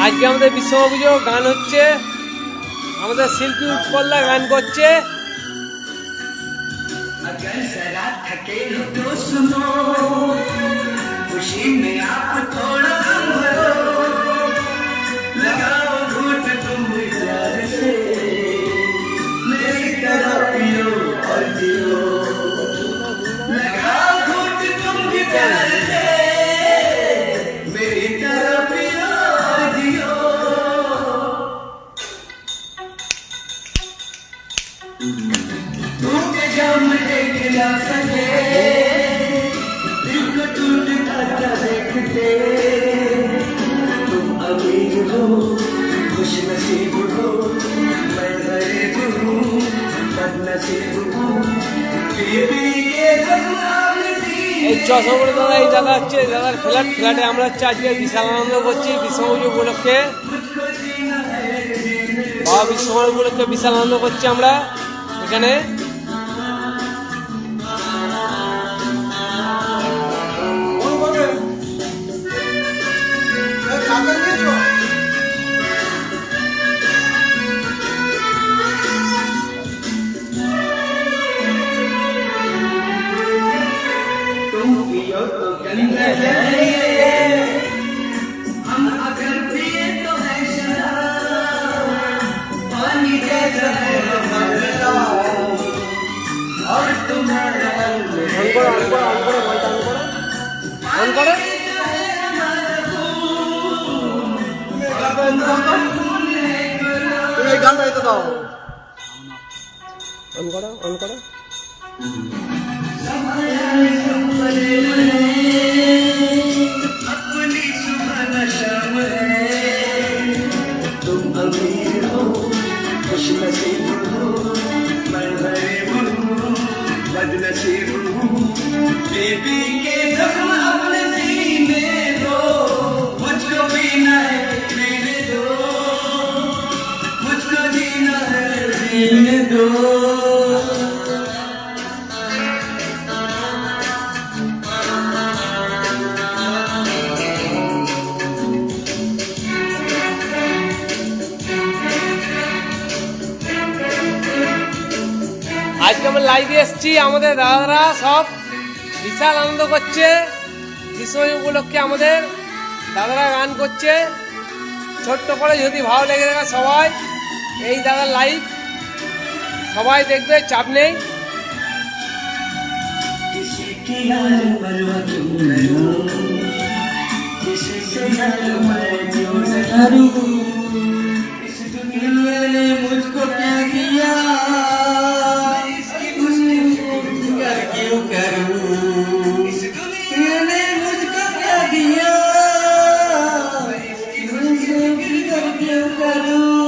আজকে আমাদের বিশ্বকর্মা পুজো গান হচ্ছে, আমাদের শিল্পী উৎপলদা গান করছে। এই চশমা দাদা, এই দাদা হচ্ছে দাদার ফ্ল্যাটে আমরা হচ্ছে আজকে বিশাল আনন্দ করছি বিশ্বকর্মা পুজো উপলক্ষে। বাবা বিশ্বকর্মা উপলক্ষে বিশাল আনন্দ করছি আমরা এখানে। हम अगर पिए तो है शराब, पानी जैसा है हमारा और तुम्हारा গানটা এটা দাও, অন করো অন করো। अपनी सुबह शाम है, तुम अमीर हो खुश नसीब हो, मैं गरीब हूँ बदनसीब हूँ, बेबी के जख्म अपने सीने दो, मुझको जीना है जीने दो, मुझको जीना है जीने दो। আজকে আমরা লাইভে এসেছি, আমাদের দাদারা সব বিশাল আনন্দ করছে বিশ্বকর্মা উপলক্ষে। আমাদের দাদারা গান করছে ছোট্ট করে, যদি ভালো লেগে থাকে সবাই এই দাদার লাইভ সবাই দেখবে, চাপ নেই। मुझको क्या किया क्यों करूं, इस दुनिया ने मुझको क्या दिया क्यों करूं।